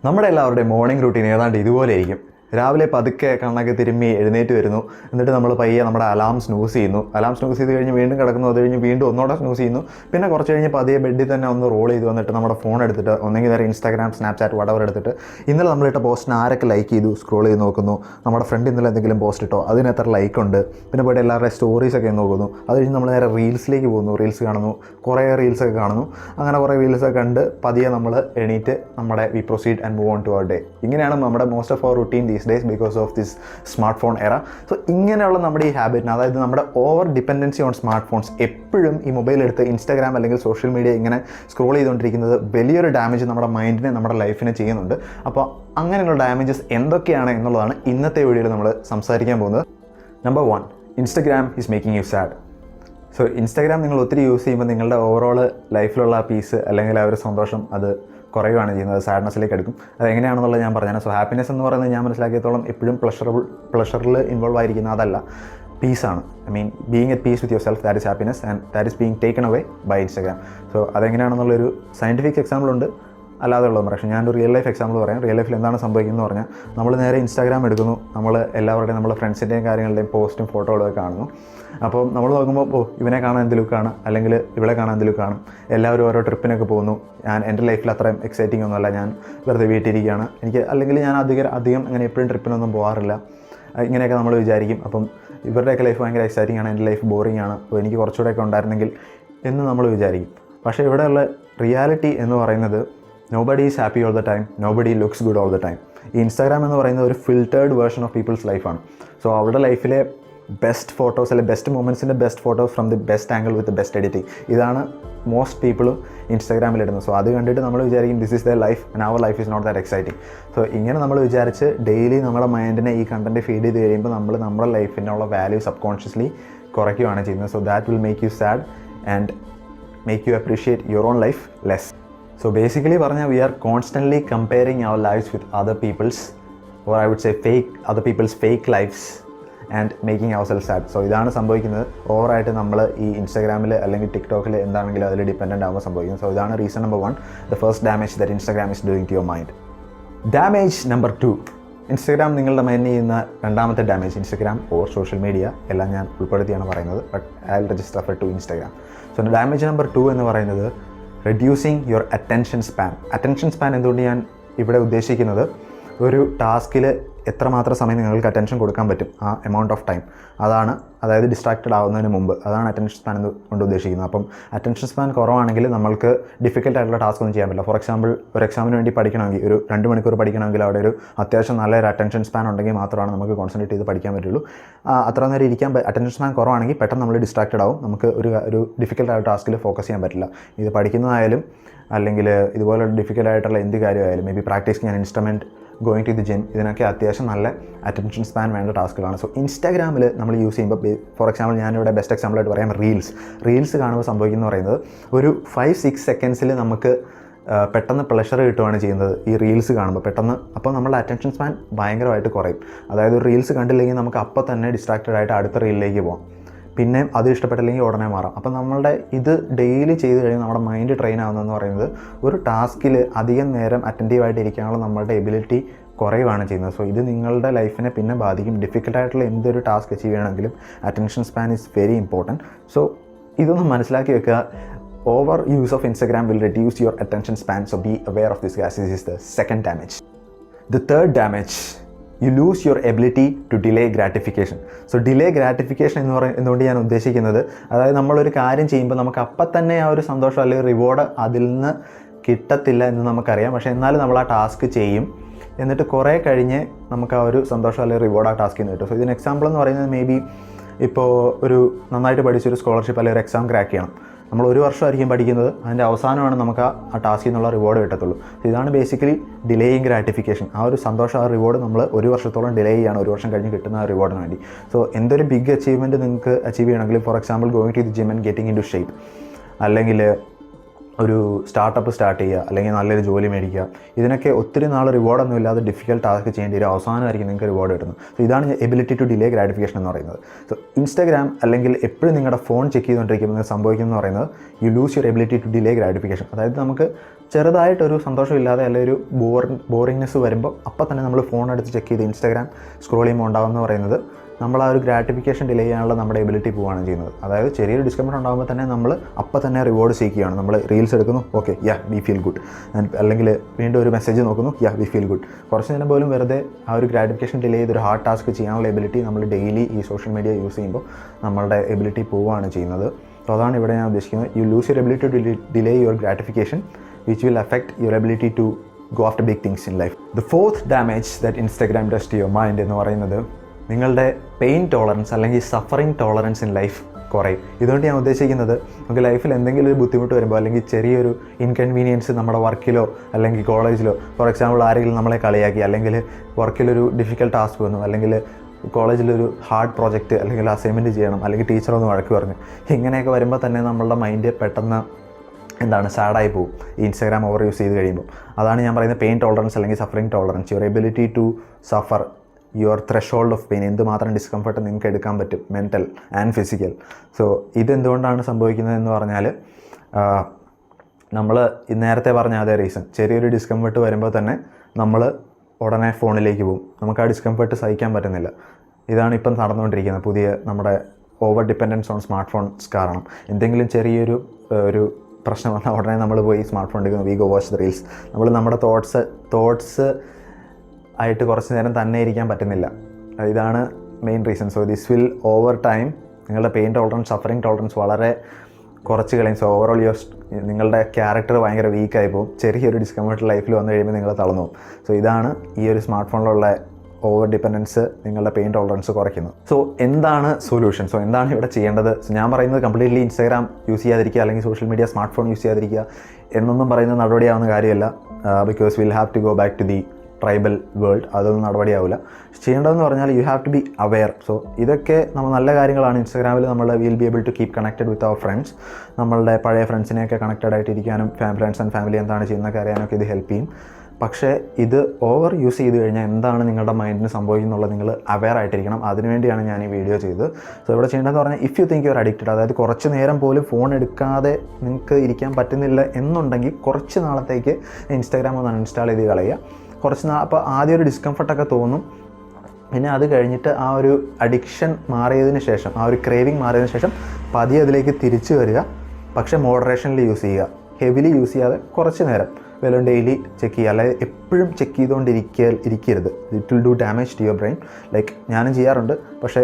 നമ്മുടെ എല്ലാവരുടെയും morning routine ഏതാണ്ട് ഇതുപോലെയായിരിക്കും. രാവിലെ പതുക്കെ കണ്ണൊക്കെ തിരുമ്മി എഴുന്നേറ്റ് വരുന്നു. എന്നിട്ട് നമ്മൾ പയ്യെ നമ്മുടെ അലാം സ്നൂസ് ചെയ്യുന്നു. അലാം സ്നൂസ് ചെയ്ത് കഴിഞ്ഞ് വീണ്ടും കിടക്കുന്നു. അത് കഴിഞ്ഞ് വീണ്ടും ഒന്നോടെ സ്നൂസ് ചെയ്യുന്നു. പിന്നെ കുറച്ച് കഴിഞ്ഞ് പതിയെ ബെഡിൽ തന്നെ ഒന്ന് റോൾ ചെയ്ത് വന്നിട്ട് നമ്മുടെ ഫോൺ എടുത്തിട്ട് ഒന്നെങ്കിൽ നേരെ ഇൻസ്റ്റാഗ്രാം, സ്നാപ്ചാറ്റ്, വടവർ എടുത്തിട്ട് ഇന്നലെ നമ്മളിട്ട പോസ്റ്റിന് ആരൊക്കെ ലൈക്ക് ചെയ്തു സ്ക്രോൾ ചെയ്ത് നോക്കുന്നു. നമ്മുടെ ഫ്രണ്ട് ഇന്നലെ എന്തെങ്കിലും പോസ്റ്റ് ഇട്ടോ, അതിന് എത്ര ലൈക്ക് ഉണ്ട്, പിന്നെ പോയിട്ട് എല്ലാവരുടെ സ്റ്റോറീസൊക്കെ നോക്കുന്നു. അത് കഴിഞ്ഞ് നമ്മൾ നേരെ റീൽസിലേക്ക് പോകുന്നു. റീൽസ് കാണുന്നു, കുറേ റീൽസൊക്കെ കാണുന്നു. അങ്ങനെ കുറേ റീൽസൊക്കെ കണ്ട് പതിയെ നമ്മൾ എണീറ്റ് നമ്മുടെ we proceed and move on to our day. ഇങ്ങനെയാണ് നമ്മുടെ most of our routine these days because of this smart phone era. So ഇങ്ങനെയുള്ള നമ്മുടെ ഈ ഹാബിറ്റിന്, അതായത് നമ്മുടെ over dependency on smart phones, എപ്പോഴും ഈ മൊബൈൽ എടുത്ത് ഇൻസ്റ്റാഗ്രാം അല്ലെങ്കിൽ സോഷ്യൽ മീഡിയ ഇങ്ങനെ സ്ക്രോൾ ചെയ്തുകൊണ്ടിരിക്കുന്നത് വലിയൊരു ഡാമേജ് നമ്മുടെ മൈൻഡിനെ, നമ്മുടെ ലൈഫിനെ ചെയ്യുന്നുണ്ട്. അപ്പോൾ അങ്ങനെയുള്ള ഡാമേജസ് എന്തൊക്കെയാണ് എന്നുള്ളതാണ് ഇന്നത്തെ വീഡിയോയിൽ നമ്മൾ സംസാരിക്കാൻ പോകുന്നത്. Number 1, Instagram is making U sad. So Instagram നിങ്ങൾ ഒത്തിരി യൂസ് ചെയ്യുമ്പോൾ നിങ്ങളുടെ ഓവറോൾ ലൈഫിലുള്ള ആ പീസ് അല്ലെങ്കിൽ ആ ഒരു സന്തോഷം അത് കുറയുകയാണ് ചെയ്യുന്നത്, സാഡ്നെസ്സിലേക്ക് എടുക്കും. അതെങ്ങനെയാണെന്നുള്ളത് ഞാൻ പറഞ്ഞാൽ, സോ ഹാപ്പിനെസ് എന്ന് പറയുന്നത് ഞാൻ മനസ്സിലാക്കിയത്തോളം എപ്പോഴും പ്ലഷറിൽ ഇൻവോൾവ് ആയിരിക്കുന്ന അതല്ല, പീസാണ്. I mean being at peace with your self, that is happiness and that is being taken away by Instagram. So അതെങ്ങനെയാണെന്നുള്ളൊരു സയൻറ്റിഫിക് എക്സാമ്പിളുണ്ട്, അല്ലാതെ ഉള്ളത്. പക്ഷേ ഞാനൊരു റിയൽ ലൈഫ് എക്സാമ്പിൾ പറയാം. റിയൽ ലൈഫിൽ എന്താണ് സംഭവിക്കുന്നത് പറഞ്ഞാൽ, നമ്മൾ നേരെ ഇൻസ്റ്റാഗ്രാം എടുക്കുന്നു. നമ്മൾ എല്ലാവരുടെയും, നമ്മുടെ ഫ്രണ്ട്സിൻ്റെയും കാര്യങ്ങളുടെയും പോസ്റ്റും ഫോട്ടോകളൊക്കെ കാണുന്നു. അപ്പോൾ നമ്മൾ നോക്കുമ്പോൾ ഇവനെ കാണാൻ എന്ത് ലുക്കാണ്, അല്ലെങ്കിൽ ഇവിടെ കാണാൻ എന്ത് ലുക്കാണ്. എല്ലാവരും ഓരോ ട്രിപ്പിനൊക്കെ പോകുന്നു. എൻ്റെ ലൈഫിൽ അത്രയും എക്സൈറ്റിംഗ് ഒന്നുമല്ല, ഞാൻ വെറുതെ വീട്ടിലിരിക്കുകയാണ്. അല്ലെങ്കിൽ ഞാൻ അധികം അങ്ങനെ എപ്പോഴും ട്രിപ്പിനൊന്നും പോകാറില്ല. ഇങ്ങനെയൊക്കെ നമ്മൾ വിചാരിക്കും. അപ്പം ഇവരുടെയൊക്കെ ലൈഫ് ഭയങ്കര എക്സൈറ്റിംഗ് ആണ്, എൻ്റെ ലൈഫ് ബോറിംഗ് ആണ്, അപ്പോൾ എനിക്ക് കുറച്ചുകൂടെയൊക്കെ ഉണ്ടായിരുന്നെങ്കിൽ എന്ന് നമ്മൾ വിചാരിക്കും. പക്ഷേ ഇവിടെയുള്ള റിയാലിറ്റി എന്ന് പറയുന്നത്, nobody is happy all the time, nobody looks good all the time. ഈ ഇൻസ്റ്റാഗ്രാം എന്ന് പറയുന്നത് ഒരു ഫിൽറ്റേർഡ് വേർഷൻ ഓഫ് പീപ്പിൾസ് ലൈഫാണ്. സോ അവരുടെ ലൈഫിലെ ബെസ്റ്റ് ഫോട്ടോസ്, അല്ലെങ്കിൽ ബെസ്റ്റ് മൊമെൻറ്റ്സിൻ്റെ best photos from the best angle with best editing, ഇതാണ് മോസ്റ്റ് പീപ്പിളും ഇൻസ്റ്റാഗ്രാമിൽ ഇടുന്നത്. സോ അത് കണ്ടിട്ട് നമ്മൾ വിചാരിക്കും this is the life and our life is not that exciting. So ഇങ്ങനെ നമ്മൾ വിചാരിച്ച് ഡെയിലി നമ്മുടെ മൈൻഡിനെ ഈ കണ്ടൻറ്റ് ഫീഡ് ചെയ്ത് കഴിയുമ്പോൾ നമ്മൾ നമ്മുടെ ലൈഫിനുള്ള വാല്യൂ സബ് കോൺഷ്യസ്ലി കുറയ്ക്കുകയാണ് ചെയ്യുന്നത്. So that will make you sad and make you appreciate your own life less. So basically പറഞ്ഞാൽ we are constantly comparing our lives with other people's, or I would say other people's fake lives and making ourselves sad. So ഇതാണ് സംഭവിക്കുന്നത്. ഓവറായിട്ട് നമ്മൾ ഈ ഇൻസ്റ്റാഗ്രാമിൽ അല്ലെങ്കിൽ ടിക്ടോക്കിൽ എന്താണെങ്കിലും അതിൽ ഡിപ്പെൻഡൻ്റ് ആകുമ്പോൾ സംഭവിക്കുന്നത്. സോ ഇതാണ് reason number 1, the first damage that Instagram is doing to your mind. Damage number 2, Instagram നിങ്ങളുടെ മൈൻഡ് ചെയ്യുന്ന രണ്ടാമത്തെ damage. Instagram or social media എല്ലാം ഞാൻ ഉൾപ്പെടുത്തിയാണ് പറയുന്നത്, but I will just refer to Instagram. So damage number 2 എന്ന് പറയുന്നത് reducing your attention span. Attention span എന്തുകൊണ്ട് ഞാൻ ഇവിടെ ഉദ്ദേശിക്കുന്നത്, ഒരു ടാസ്കിൽ എത്രമാത്രം സമയം നിങ്ങൾക്ക് അറ്റൻഷൻ കൊടുക്കാൻ പറ്റും, ആ എമൗണ്ട് ഓഫ് ടൈം, അതായത് ഡിസ്ട്രാക്റ്റഡ് ആവുന്നതിന് മുമ്പ്, അതാണ് അറ്റൻഷൻ സ്പാൻ കൊണ്ട് ഉദ്ദേശിക്കുന്നത്. അപ്പം അറ്റൻഷൻ സ്പാൻ കുറവാണെങ്കിൽ നമ്മൾക്ക് ഡിഫിക്കൽട്ട് ആയിട്ടുള്ള ടാസ്ക് ഒന്നും ചെയ്യാൻ പറ്റില്ല. ഫോർ എക്സാമ്പിൾ ഒരു എക്സാമിന് വേണ്ടി പഠിക്കണമെങ്കിൽ, ഒരു 2 മണിക്കൂർ പഠിക്കണമെങ്കിൽ അവിടെ ഒരു അത്യാവശ്യം നല്ലൊരു അറ്റൻഷൻ സ്പാൻ ഉണ്ടെങ്കിൽ മാത്രമാണ് നമുക്ക് കോൺസെൻട്രേറ്റ് ചെയ്ത് പഠിക്കാൻ പറ്റുള്ളൂ. അത്ര നേരം ഇരിക്കാൻ അറ്റൻഷൻ സ്പാൻ കുറവാണെങ്കിൽ പെട്ടെന്ന് നമ്മൾ ഡിസ്ട്രാക്റ്റഡ് ആവും, നമുക്ക് ഒരു ഡിഫിക്കൽട്ടായ ടാസ്കിൽ ഫോക്കസ് ചെയ്യാൻ പറ്റില്ല. ഇത് പഠിക്കുന്നതായാലും അല്ലെങ്കിൽ ഇതുപോലെ ഡിഫിക്കൽട്ടായിട്ടുള്ള എന്ത് കാര്യമായാലും, maybe practising an instrument, going to the gym, ഇതിനൊക്കെ അത്യാവശ്യം നല്ല അറ്റൻഷൻ സ്പാൻ വേണ്ട ടാസ്കുകളാണ്. സോ ഇൻസ്റ്റാഗ്രാമിൽ നമ്മൾ യൂസ് ചെയ്യുമ്പോൾ, ഫോർ എക്സാമ്പിൾ ഞാനിവിടെ ബെസ്റ്റ് എക്സാമ്പിളായിട്ട് പറയാം റീൽസ് കാണുമ്പോൾ സംഭവിക്കുന്നത് പറയുന്നത്, ഒരു 5-6 സെക്കൻഡ്സിൽ നമുക്ക് പെട്ടെന്ന് പ്ലഷർ കിട്ടുകയാണ് ചെയ്യുന്നത് ഈ റീൽസ് കാണുമ്പോൾ പെട്ടെന്ന്. അപ്പോൾ നമ്മുടെ അറ്റൻഷൻ സ്പാൻ ഭയങ്കരമായിട്ട് കുറയും. അതായത് ഒരു റീൽസ് കണ്ടില്ലെങ്കിൽ നമുക്ക് അപ്പോൾ തന്നെ ഡിസ്ട്രാക്റ്റഡ് ആയിട്ട് അടുത്ത റീലിലേക്ക് പോകാം, പിന്നെ അത് ഇഷ്ടപ്പെട്ടില്ലെങ്കിൽ ഉടനെ മാറാം. അപ്പോൾ നമ്മളുടെ ഇത് ഡെയിലി ചെയ്ത് കഴിഞ്ഞാൽ നമ്മുടെ മൈൻഡ് ട്രെയിൻ ആവുന്നതെന്ന് പറയുന്നത്, ഒരു ടാസ്കിൽ അധികം നേരം അറ്റൻറ്റീവായിട്ട് ഇരിക്കാനുള്ള നമ്മളുടെ എബിലിറ്റി കുറയുകയാണ് ചെയ്യുന്നത്. സോ ഇത് നിങ്ങളുടെ ലൈഫിനെ പിന്നെ ബാധിക്കും. ഡിഫിക്കൽട്ടായിട്ടുള്ള എന്തൊരു ടാസ്ക് അച്ചീവ് ചെയ്യണമെങ്കിലും attention span is very important. So ഇതൊന്ന് മനസ്സിലാക്കി വെക്കുക. Over use of Instagram will reduce your attention span. So be aware of this guys. This is the second damage. The third damage, you lose your ability to delay gratification. So delay gratification എന്തുകൊണ്ട് ഞാൻ ഉദ്ദേശിക്കുന്നത്, അതായത് നമ്മളൊരു കാര്യം ചെയ്യുമ്പോൾ നമുക്ക് അപ്പം തന്നെ ആ ഒരു സന്തോഷം അല്ലെങ്കിൽ റിവാർഡ് അതിൽ നിന്ന് കിട്ടത്തില്ല എന്ന് നമുക്കറിയാം. പക്ഷേ എന്നാലും നമ്മൾ ആ ടാസ്ക് ചെയ്യും, എന്നിട്ട് കുറേ കഴിഞ്ഞ് നമുക്ക് ആ ഒരു സന്തോഷം അല്ലെങ്കിൽ റിവാർഡ് ആ ടാസ്കിൽ നിന്ന് കിട്ടും. സോ ഇതിന് എക്സാമ്പിൾ എന്ന് പറയുന്നത്, മേ ബി ഇപ്പോൾ ഒരു നന്നായിട്ട് പഠിച്ചൊരു സ്കോളർഷിപ്പ് അല്ലെങ്കിൽ ഒരു എക്സാം ക്രാക്ക് ചെയ്യണം. നമ്മൾ 1 വർഷമായിരിക്കും പഠിക്കുന്നത്, അതിൻ്റെ അവസാനമാണ് നമുക്ക് ആ ടാസ്കിൽ നിന്നുള്ള റിവാർഡ് കിട്ടത്തുള്ളൂ. ഇതാണ് ബേസിക്കലി ഡിലേയിങ് ഗ്രാറ്റിഫിക്കേഷൻ. ആ ഒരു സന്തോഷം, ആ റിവാർഡ് നമ്മൾ 1 വർഷത്തോളം ഡിലേ ചെയ്യാണ്, 1 വർഷം കഴിഞ്ഞ് കിട്ടുന്ന ആ റിവാർഡിന് വേണ്ടി. സോ എന്തൊരു ബിഗ് അച്ചീവ്മെൻറ്റ് നിങ്ങൾക്ക് അച്ചീവ് ചെയ്യണമെങ്കിൽ, for example going to the gym and getting in to shape, അല്ലെങ്കിൽ ഒരു സ്റ്റാർട്ടപ്പ് സ്റ്റാർട്ട് ചെയ്യുക, അല്ലെങ്കിൽ നല്ലൊരു ജോലി മേടിക്കുക, ഇതിനൊക്കെ ഒത്തിരി നാൾ റിവാർഡൊന്നും ഇല്ലാതെ ഡിഫിക്കൽട്ട് ടാസ്ക് ചെയ്യേണ്ടി വരും, അവസാനമായിരിക്കും നിങ്ങൾക്ക് റിവാർഡ് കിട്ടുന്നത്. സോ ഇതാണ് എബിലിറ്റി ടു ഡിലേ ഗ്രാറ്റിഫിക്കേഷൻ എന്ന് പറയുന്നത്. സോ ഇൻസ്റ്റാഗ്രാം അല്ലെങ്കിൽ എപ്പോഴും നിങ്ങളുടെ ഫോൺ ചെക്ക് ചെയ്തുകൊണ്ടിരിക്കുമ്പോൾ സംഭവിക്കുന്നത് പറയുന്നത് you lose your ability to delay gratification. അതായത് നമുക്ക് ചെറുതായിട്ടൊരു സന്തോഷമില്ലാതെ അല്ലെങ്കിൽ ഒരു ബോറിങ്നെസ് വരുമ്പോൾ അപ്പം തന്നെ നമ്മൾ ഫോൺ എടുത്ത് ചെക്ക് ചെയ്ത് ഇൻസ്റ്റാഗ്രാം സ്ക്രോൾ ചെയ്യുമ്പോൾ ഉണ്ടാകുമെന്ന് പറയുന്നത് നമ്മൾ ആ ഒരു ഗ്രാറ്റിഫിക്കേഷൻ ഡിലേ ചെയ്യാനുള്ള നമ്മുടെ എബിലിറ്റി പോവുകയാണ് ചെയ്യുന്നത്. അതായത് ചെറിയൊരു ഡിസ്കംഫർട്ട് ഉണ്ടാകുമ്പോൾ തന്നെ നമ്മൾ അപ്പം തന്നെ റിവാർഡ് സീക്കുകയാണ്. നമ്മൾ റീൽസ് എടുക്കുന്നു, okay yeah we feel good, അല്ലെങ്കിൽ വീണ്ടും ഒരു മെസ്സേജ് നോക്കുന്നു, യാ വി ഫീൽ ഗുഡ്. കുറച്ച് നേരം പോലും വെറുതെ ആ ഒരു ഗ്രാറ്റിഫിക്കേഷൻ ഡിലേ ചെയ്ത് ഒരു ഹാർഡ് ടാസ്ക് ചെയ്യാനുള്ള എബിലിറ്റി നമ്മൾ ഡെയിലി ഈ സോഷ്യൽ മീഡിയ യൂസ് ചെയ്യുമ്പോൾ നമ്മളുടെ എബിലിറ്റി പോവുകയാണ് ചെയ്യുന്നത്. അപ്പോൾ അതാണ് ഇവിടെ ഞാൻ ഉദ്ദേശിക്കുന്നത്. You lose your ability to delay your gratification which will affect your ability to go after big things in life. The fourth damage that Instagram does to your mind എന്ന് പറയുന്നത് നിങ്ങളുടെ പെയിൻ ടോളറൻസ് അല്ലെങ്കിൽ suffering tolerance in life കുറയും. ഇതുകൊണ്ട് ഞാൻ ഉദ്ദേശിക്കുന്നത് നമുക്ക് ലൈഫിൽ എന്തെങ്കിലും ഒരു ബുദ്ധിമുട്ട് വരുമ്പോൾ അല്ലെങ്കിൽ ചെറിയൊരു ഇൻകൺവീനിയൻസ് നമ്മുടെ വർക്കിലോ അല്ലെങ്കിൽ കോളേജിലോ, ഫോർ എക്സാമ്പിൾ ആരെങ്കിലും നമ്മളെ കളിയാക്കി, അല്ലെങ്കിൽ വർക്കിലൊരു ഡിഫിക്കൽട്ട് ടാസ്ക് വന്നു, അല്ലെങ്കിൽ കോളേജിലൊരു ഹാർഡ് പ്രോജക്റ്റ് അല്ലെങ്കിൽ അസൈൻമെൻറ്റ് ചെയ്യണം, അല്ലെങ്കിൽ ടീച്ചറൊന്ന് വഴക്ക് പറഞ്ഞു, ഇങ്ങനെയൊക്കെ വരുമ്പോൾ തന്നെ നമ്മളുടെ മൈൻഡ് പെട്ടെന്ന് സാഡായി പോകും ഈ ഇൻസ്റ്റാഗ്രാം ഓവർ യൂസ് ചെയ്ത് കഴിയുമ്പോൾ. അതാണ് ഞാൻ പറയുന്നത് പെയിൻ ടോളറൻസ് അല്ലെങ്കിൽ suffering tolerance. Your ability to suffer your threshold of pain, എന്തുമാത്രം ഡിസ്കംഫർട്ട് നിങ്ങൾക്ക് എടുക്കാൻ പറ്റും, മെൻ്റൽ ആൻഡ് ഫിസിക്കൽ. സോ ഇതെന്തുകൊണ്ടാണ് സംഭവിക്കുന്നതെന്ന് പറഞ്ഞാൽ നമ്മൾ നേരത്തെ പറഞ്ഞ അതേ റീസൺ, ചെറിയൊരു ഡിസ്കംഫർട്ട് വരുമ്പോൾ തന്നെ നമ്മൾ ഉടനെ ഫോണിലേക്ക് പോകും. നമുക്ക് ആ ഡിസ്കംഫർട്ട് സഹിക്കാൻ പറ്റുന്നില്ല. ഇതാണ് ഇപ്പം നടന്നുകൊണ്ടിരിക്കുന്നത് പുതിയ നമ്മുടെ over dependence on smart phones കാരണം. എന്തെങ്കിലും ചെറിയൊരു പ്രശ്നം വന്നാൽ ഉടനെ നമ്മൾ പോയി സ്മാർട്ട് ഫോൺ എടുക്കുന്നു, we go watch the reels. നമ്മൾ നമ്മുടെ തോട്ട്സ് ആയിട്ട് കുറച്ച് നേരം തന്നെ ഇരിക്കാൻ പറ്റുന്നില്ല. ഇതാണ് main reason. So this will over time നിങ്ങളുടെ പെയിൻ ടോളറൻസ്, സഫറിങ് ടോളറൻസ് വളരെ കുറച്ച് കളയും. സോ ഓവറോൾ നിങ്ങളുടെ ക്യാരക്ടർ ഭയങ്കര വീക്കായി പോകും. ചെറിയൊരു ഡിസ്കംഫർട്ട് ലൈഫിൽ വന്നു കഴിയുമ്പോൾ നിങ്ങൾ തളർന്നു പോകും. സോ ഇതാണ് ഈ ഒരു സ്മാർട്ട് ഫോണിലുള്ള ഓവർ ഡിപ്പെൻഡൻസ് നിങ്ങളുടെ പെയിൻ ടോളറൻസ് കുറയ്ക്കുന്നു. സോ എന്താണ് സൊല്യൂഷൻ? സോ എന്താണ് ഇവിടെ ചെയ്യേണ്ടത്? ഞാൻ പറയുന്നത് കംപ്ലീറ്റ്ലി ഇൻസ്റ്റാഗ്രാം യൂസ് ചെയ്യാതിരിക്കുക, അല്ലെങ്കിൽ social media smart phone use ചെയ്യാതിരിക്കുക എന്നൊന്നും പറയുന്നത് നടപടിയാവുന്ന കാര്യമല്ല. Because will have to go back to the tribal world. അതൊന്നും നടപടിയാവില്ല. ചെയ്യേണ്ടതെന്ന് പറഞ്ഞാൽ you have to be aware. So ഇതൊക്കെ നമ്മൾ നല്ല കാര്യങ്ങളാണ്. ഇൻസ്റ്റാഗ്രാമിൽ നമ്മൾ will be able to keep connected with our friends. നമ്മളുടെ പഴയ ഫ്രണ്ട്സിനെയൊക്കെ കണക്റ്റഡ് ആയിട്ടിരിക്കാനും ഫ്രണ്ട്സ് ആൻഡ് ഫാമിലി എന്താണ് ചെയ്യുന്നതൊക്കെ അറിയാനൊക്കെ ഇത് ഹെൽപ്പ് ചെയ്യും. പക്ഷേ ഇത് ഓവർ യൂസ് ചെയ്ത് കഴിഞ്ഞാൽ എന്താണ് നിങ്ങളുടെ മൈൻഡിന് സംഭവിക്കുന്നുള്ളത് നിങ്ങൾ അവെയർ ആയിട്ടിരിക്കണം. അതിനുവേണ്ടിയാണ് ഞാൻ ഈ വീഡിയോ ചെയ്തത്. സോ ഇവിടെ ചെയ്യേണ്ടതെന്ന് പറഞ്ഞാൽ if you think you are addicted, അതായത് കുറച്ച് നേരം പോലും ഫോൺ എടുക്കാതെ നിങ്ങൾക്ക് ഇരിക്കാൻ പറ്റുന്നില്ല എന്നുണ്ടെങ്കിൽ കുറച്ച് നാളത്തേക്ക് ഇൻസ്റ്റാഗ്രാം ഒന്ന് അൺഇൻസ്റ്റാൾ ചെയ്ത് കളയുക. കുറച്ച് അപ്പോൾ ആദ്യം ഒരു ഡിസ്കംഫർട്ടൊക്കെ തോന്നും. പിന്നെ അത് കഴിഞ്ഞിട്ട് ആ ഒരു അഡിക്ഷൻ മാറിയതിന് ശേഷം, ആ ഒരു ക്രേവിങ് മാറിയതിന് ശേഷം പതിയെ അതിലേക്ക് തിരിച്ചു വരിക. പക്ഷേ മോഡറേഷനിൽ യൂസ് ചെയ്യുക, ഹെവിലി യൂസ് ചെയ്യാതെ കുറച്ച് നേരം വല്ലതും ഡെയിലി ചെക്ക് ചെയ്യുക. അല്ലാതെ എപ്പോഴും ചെക്ക് ചെയ്തുകൊണ്ടിരിക്കരുത്. It will do damage to your brain. Like ഞാനും ചെയ്യാറുണ്ട്. പക്ഷേ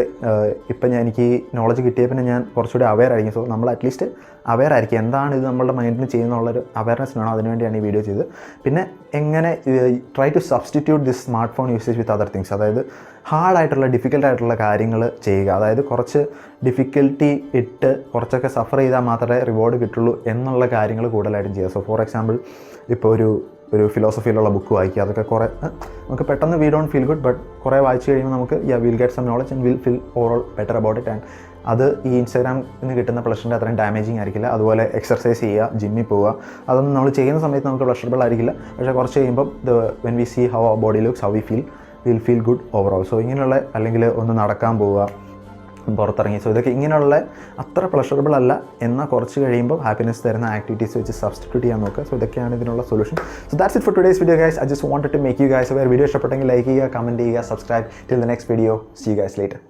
ഇപ്പം എനിക്ക് ഈ നോളജ് കിട്ടിയ പിന്നെ ഞാൻ കുറച്ചുകൂടി അവെയർ ആയിരിക്കും. സോ നമ്മൾ അറ്റ്ലീസ്റ്റ് അവെയർ ആയിരിക്കും, എന്താണ് ഇത് നമ്മളുടെ മൈൻഡിന് ചെയ്യുന്നുള്ളൊരു അവെയർനെസ് വേണം. അതിനുവേണ്ടിയാണ് ഈ വീഡിയോ ചെയ്തത്. പിന്നെ എങ്ങനെ try to substitute this smart phone usage with other things. അതായത് ഹാർഡായിട്ടുള്ള ഡിഫിക്കൽട്ടായിട്ടുള്ള കാര്യങ്ങൾ ചെയ്യുക. അതായത് കുറച്ച് ഡിഫിക്കൽട്ടി ഇട്ട് കുറച്ചൊക്കെ സഫർ ചെയ്താൽ മാത്രമേ റിവാർഡ് കിട്ടുള്ളൂ എന്നുള്ള കാര്യങ്ങൾ കൂടുതലായിട്ടും ചെയ്യുക. സോ ഫോർ എക്സാമ്പിൾ ഇപ്പോൾ ഒരു ഫിലോസഫിയിലുള്ള ബുക്ക് വായിക്കുക. അതൊക്കെ കുറേ നമുക്ക് പെട്ടെന്ന് we don't feel good, but കുറേ വായിച്ച് കഴിയുമ്പോൾ നമുക്ക് will get some knowledge and will feel overall better about it. And അത് ഈ ഇൻസ്റ്റാഗ്രാമിൽ നിന്ന് കിട്ടുന്ന പ്ലഷറിൻ്റെ അത്രയും ഡാമേജിങ് ആയിരിക്കില്ല. അതുപോലെ എക്സർസൈസ് ചെയ്യുക, ജിമ്മിൽ പോവുക. അതൊന്നും നമ്മൾ ചെയ്യുന്ന സമയത്ത് നമുക്ക് പ്ലഷറബിൾ ആയിരിക്കില്ല. പക്ഷേ കുറച്ച് കഴിയുമ്പം when we see how our body looks, how we will feel good overall. So ഇങ്ങനെയുള്ള, അല്ലെങ്കിൽ ഒന്ന് നടക്കാൻ പോവുക, പുറത്തിറങ്ങി. സോ ഇതൊക്കെ ഇങ്ങനെയുള്ള അത്ര പ്ലഷറബിൾ അല്ല എന്നാൽ കുറച്ച് കഴിയുമ്പോൾ ഹാപ്പിനെസ് തരുന്ന ആക്ടിവിറ്റീസ് വെച്ച് സബ്സ്റ്റിറ്റ്യൂട്ട് ചെയ്യാൻ നോക്കുക. സോ ഇതൊക്കെയാണ് ഇതിനുള്ള solution. So that's it for today's video guys. I just wanted to make you guys aware. Video ഇഷ്ടപ്പെട്ടെങ്കിൽ ലൈക്ക് ചെയ്യുക, കമൻറ്റ് ചെയ്യുക, subscribe. Till the next video. See you guys later.